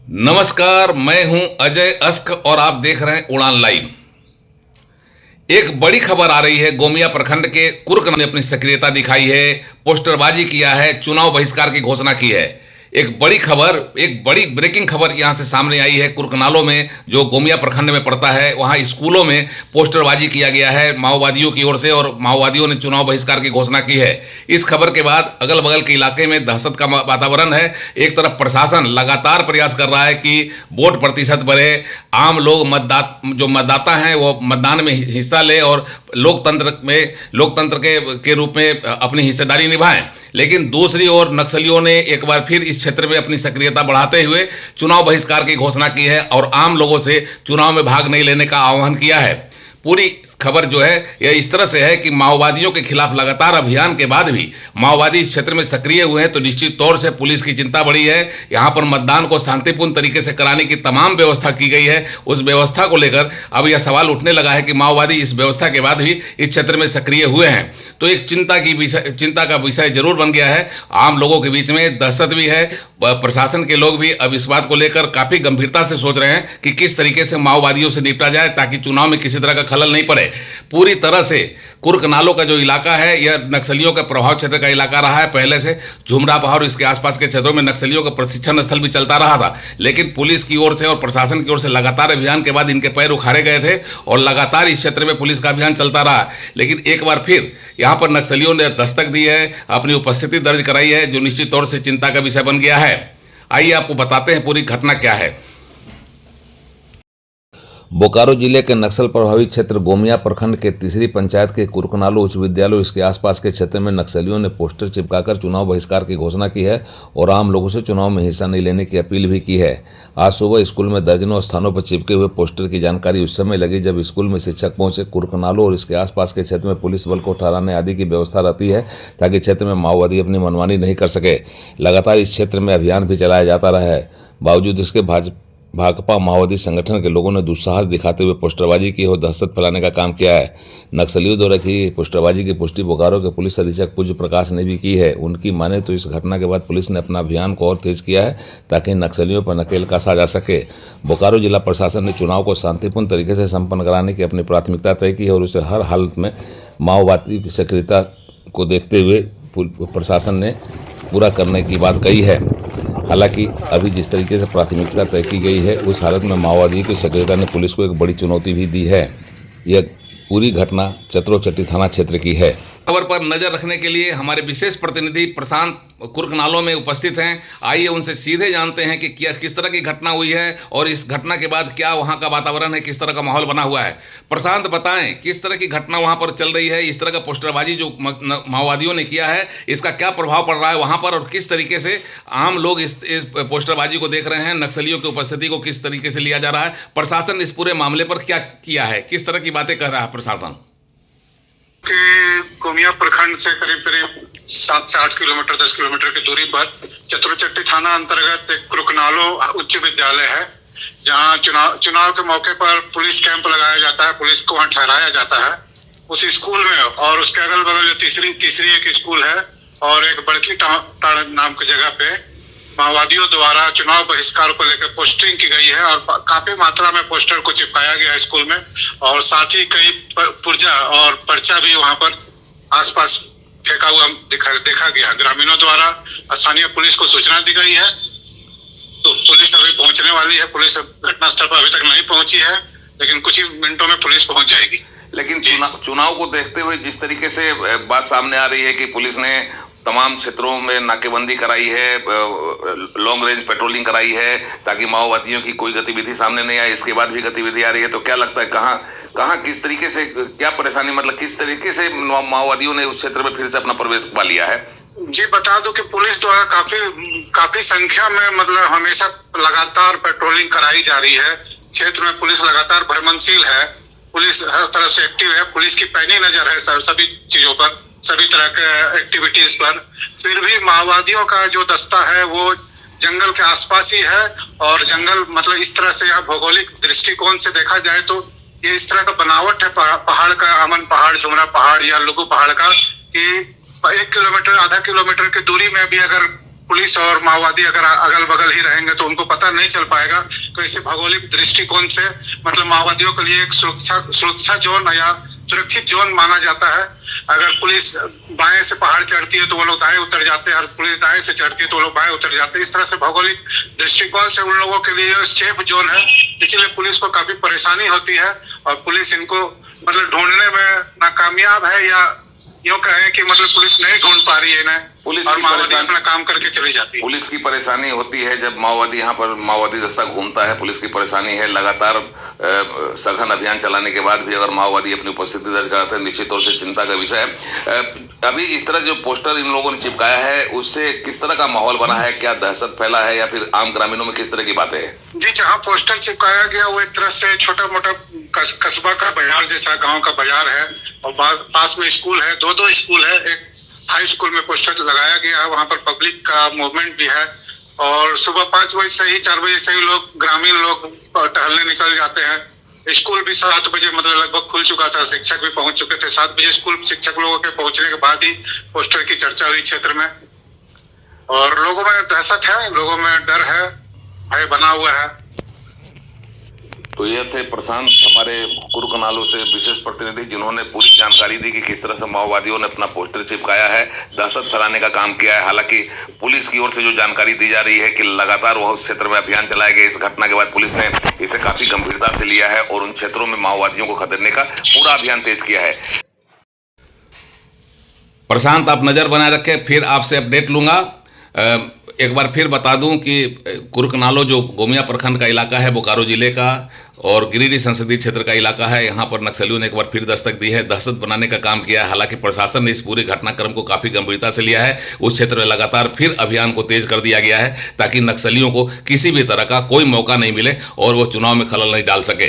नमस्कार, मैं हूं अजय अस्क और आप देख रहे हैं उड़ान लाइव। एक बड़ी खबर आ रही है। गोमिया प्रखंड के कुर्क ने अपनी सक्रियता दिखाई है, पोस्टरबाजी किया है, चुनाव बहिष्कार की घोषणा की है। एक बड़ी खबर, एक बड़ी ब्रेकिंग खबर यहां से सामने आई है। कुर्कनालों में, जो गोमिया प्रखंड में पड़ता है, वहां स्कूलों में पोस्टरबाजी किया गया है माओवादियों की ओर से और माओवादियों ने चुनाव बहिष्कार की घोषणा की है। इस खबर के बाद अगल बगल के इलाके में दहशत का वातावरण है। एक तरफ प्रशासन लगातार प्रयास कर रहा है कि वोट प्रतिशत बढ़े, आम लोग जो मतदाता हैं वो मतदान में हिस्सा ले और लोकतंत्र के रूप में अपनी हिस्सेदारी निभाएं। लेकिन दूसरी ओर नक्सलियों ने एक बार फिर इस क्षेत्र में अपनी सक्रियता बढ़ाते हुए चुनाव बहिष्कार की घोषणा की है और आम लोगों से चुनाव में भाग नहीं लेने का आह्वान किया है। पूरी खबर जो है यह इस तरह से है कि माओवादियों के खिलाफ लगातार अभियान के बाद भी माओवादी इस क्षेत्र में सक्रिय हुए हैं, तो निश्चित तौर से पुलिस की चिंता बढ़ी है। यहां पर मतदान को शांतिपूर्ण तरीके से कराने की तमाम व्यवस्था की गई है। उस व्यवस्था को लेकर अब यह सवाल उठने लगा है कि माओवादी इस व्यवस्था के बाद भी इस क्षेत्र में सक्रिय हुए हैं, तो एक चिंता का विषय जरूर बन गया है। आम लोगों के बीच में दहशत भी है। प्रशासन के लोग भी अब इस बात को लेकर काफी गंभीरता से सोच रहे हैं कि किस तरीके से माओवादियों से निपटा जाए ताकि चुनाव में किसी तरह का खलल नहीं पड़े। पूरी तरह से कुर्कनालों का जो इलाका है यह नक्सलियों का प्रभाव क्षेत्र का इलाका रहा है। पहले से झुमरा पहाड़ और इसके आसपास के क्षेत्रों में नक्सलियों का प्रशिक्षण स्थल भी चलता रहा था, लेकिन पुलिस की ओर से और प्रशासन की ओर से लगातार अभियान के बाद इनके पैर उखाड़े गए थे और लगातार इस क्षेत्र में पुलिस का अभियान चलता रहा। लेकिन एक बार फिर यहाँ पर नक्सलियों ने दस्तक दी है, अपनी उपस्थिति दर्ज कराई है, जो निश्चित तौर से चिंता का विषय बन गया है। आइए आपको बताते हैं पूरी घटना क्या है। बोकारो जिले के नक्सल प्रभावित क्षेत्र गोमिया प्रखंड के तीसरी पंचायत के कुर्कनालो उच्च विद्यालय इसके आसपास के क्षेत्र में नक्सलियों ने पोस्टर चिपकाकर चुनाव बहिष्कार की घोषणा की है और आम लोगों से चुनाव में हिस्सा नहीं लेने की अपील भी की है। आज सुबह स्कूल में दर्जनों स्थानों पर चिपके हुए पोस्टर की जानकारी उस समय लगी जब स्कूल में शिक्षक पहुंचे। कुर्कनालो और इसके आसपास के क्षेत्र में पुलिस बल को ठहराने आदि की व्यवस्था रहती है ताकि क्षेत्र में माओवादी अपनी मनमानी नहीं कर सके। लगातार इस क्षेत्र में अभियान भी चलाया जाता रहा है। बावजूद इसके भाकपा माओवादी संगठन के लोगों ने दुस्साहस दिखाते हुए पोस्टरबाजी की और दहशत फैलाने का काम किया है। नक्सलियों द्वारा की पोस्टरबाजी की पुष्टि बोकारो के पुलिस अधीक्षक पूज्य प्रकाश ने भी की है। उनकी माने तो इस घटना के बाद पुलिस ने अपना अभियान को और तेज किया है ताकि नक्सलियों पर नकेल कसा जा सके। बोकारो जिला प्रशासन ने चुनाव को शांतिपूर्ण तरीके से संपन्न कराने की अपनी प्राथमिकता तय की और उसे हर हालत में माओवादी की सक्रियता को देखते हुए प्रशासन ने पूरा करने की बात कही है। हालांकि अभी जिस तरीके से प्राथमिकता तय की गई है उस हालत में माओवादियों की सक्रियता ने पुलिस को एक बड़ी चुनौती भी दी है। यह पूरी घटना चतरोचट्टी थाना क्षेत्र की है। खबर पर नजर रखने के लिए हमारे विशेष प्रतिनिधि प्रशांत कुर्कनालों में उपस्थित हैं। आइए उनसे सीधे जानते हैं कि क्या किस तरह की घटना हुई है और इस घटना के बाद क्या वहां का वातावरण है, किस तरह का माहौल बना हुआ है। प्रशांत, बताएं किस तरह की घटना वहां पर चल रही है। इस तरह का पोस्टरबाजी जो माओवादियों ने किया है इसका क्या प्रभाव पड़ रहा है वहां पर और किस तरीके से आम लोग इस पोस्टरबाजी को देख रहे हैं, नक्सलियों की उपस्थिति को किस तरीके से लिया जा रहा है। प्रशासन इस पूरे मामले पर क्या किया है, किस तरह की बातें कर रहा है प्रशासन। गोमिया प्रखंड से करीब 7 से 8 किलोमीटर 10 किलोमीटर की दूरी पर चतुरचट्टी थाना अंतर्गत एक कुर्कनालो उच्च विद्यालय है, जहां चुनाव के मौके पर पुलिस कैंप लगाया जाता है, पुलिस को वहां ठहराया जाता है उस स्कूल में। और उसके अगल बगल जो तीसरी एक स्कूल है और एक बड़की टाड़ नाम की जगह पे माओवादियों द्वारा चुनाव बहिष्कार को लेकर पोस्टिंग की गई है और काफी मात्रा में पोस्टर को चिपकाया गया है स्कूल में और साथ ही कई पुर्जा और पर्चा भी वहां पर आसपास फेंका हुआ देखा गया। ग्रामीणों द्वारा स्थानीय पुलिस को सूचना दी गई है, तो पुलिस अभी पहुंचने वाली है। पुलिस घटनास्थल पर अभी तक नहीं पहुंची है, लेकिन कुछ ही मिनटों में पुलिस पहुंच जाएगी। लेकिन चुनाव को देखते हुए जिस तरीके से बात सामने आ रही है कि पुलिस ने तमाम क्षेत्रों में नाकेबंदी कराई है, लॉन्ग रेंज पेट्रोलिंग कराई है ताकि माओवादियों की कोई गतिविधि सामने नहीं आए, इसके बाद भी गतिविधि आ रही है, तो क्या लगता है कहाँ किस तरीके से क्या परेशानी, मतलब किस तरीके से माओवादियों ने उस क्षेत्र में फिर से अपना प्रवेश पा लिया है। जी बता दूं कि पुलिस द्वारा काफी संख्या में मतलब हमेशा लगातार पेट्रोलिंग कराई जा रही है। क्षेत्र में पुलिस लगातार भ्रमणशील है, पुलिस हर तरफ से एक्टिव है, पुलिस की पैनी नजर है सभी चीजों पर, सभी तरह के एक्टिविटीज पर। फिर भी माओवादियों का जो दस्ता है वो जंगल के आसपास ही है और जंगल मतलब इस तरह से भौगोलिक दृष्टिकोण से देखा जाए तो ये इस तरह का बनावट है पहाड़ का, अमन पहाड़, झुमरा पहाड़ या लुगु पहाड़ का, कि 1 किलोमीटर आधा किलोमीटर की दूरी में भी अगर पुलिस और माओवादी अगर अगल बगल ही रहेंगे तो उनको पता नहीं चल पाएगा। तो इसे भौगोलिक दृष्टिकोण से मतलब माओवादियों के लिए एक सुरक्षा जोन या सुरक्षित जोन माना जाता है। अगर पुलिस बाएं से पहाड़ चढ़ती है तो वो लोग दाएं उतर जाते हैं, और पुलिस दाएं से चढ़ती है तो वो लोग बाएं उतर जाते हैं। इस तरह से भौगोलिक दृष्टिकोण से उन लोगों के लिए सेफ जोन है, इसलिए पुलिस को काफी परेशानी होती है और पुलिस इनको मतलब ढूंढने में नाकामयाब है, या यूं कहें कि मतलब पुलिस नहीं ढूंढ पा रही है इन्हें, पुलिस और की माओवादी परेशानी अपना काम करके चली जाती है। पुलिस की परेशानी होती है जब माओवादी यहाँ पर माओवादी दस्ता घूमता है, पुलिस की परेशानी है। लगातार सघन अभियान चलाने के बाद भी अगर माओवादी अपनी उपस्थिति दर्ज कराते हैं, निश्चित तौर से चिंता का विषय है। अभी इस तरह जो पोस्टर इन लोगों ने चिपकाया है उससे किस तरह का माहौल बना है, क्या दहशत फैला है या फिर आम ग्रामीणों में किस तरह की बातें हैं? जी, जहाँ पोस्टर चिपकाया गया वो एक तरह से छोटा मोटा कस्बा का बाजार जैसा गांव का बाजार है, और पास में स्कूल है, दो स्कूल है। एक हाई स्कूल में पोस्टर लगाया गया है, वहां पर पब्लिक का मूवमेंट भी है, और सुबह 5 बजे से ही 4 बजे से ही लोग ग्रामीण लोग टहलने निकल जाते हैं। स्कूल भी 7 बजे मतलब लगभग खुल चुका था, शिक्षक भी पहुंच चुके थे। 7 बजे स्कूल शिक्षक लोगों के पहुंचने के बाद ही पोस्टर की चर्चा हुई क्षेत्र में, और लोगों में दहशत है, लोगों में डर है, भय बना हुआ है। तो ये थे प्रशांत, हमारे कुरुकनालों से विशेष प्रतिनिधि, जिन्होंने पूरी जानकारी दी कि किस तरह से माओवादियों ने अपना पोस्टर चिपकाया है, दहशत फैलाने का काम किया है। हालांकि पुलिस की ओर से जो जानकारी दी जा रही है कि लगातार वह उस क्षेत्र में अभियान चलाए गए, इस घटना के बाद पुलिस ने इसे काफी गंभीरता से लिया है और उन क्षेत्रों में माओवादियों को खदेड़ने का पूरा अभियान तेज किया है। प्रशांत, आप नज़र बनाए रखें, फिर आपसे अपडेट लूँगा। एक बार फिर बता दूं कि कुरुकनालो जो गोमिया प्रखंड का इलाका है, बोकारो जिले का, और गिरिडीह संसदीय क्षेत्र का इलाका है, यहाँ पर नक्सलियों ने एक बार फिर दस्तक दी है, दहशत बनाने का काम किया है। हालांकि प्रशासन ने इस पूरे घटनाक्रम को काफ़ी गंभीरता से लिया है। उस क्षेत्र में लगातार फिर अभियान को तेज कर दिया गया है ताकि नक्सलियों को किसी भी तरह का कोई मौका नहीं मिले और वो चुनाव में खलल नहीं डाल सके।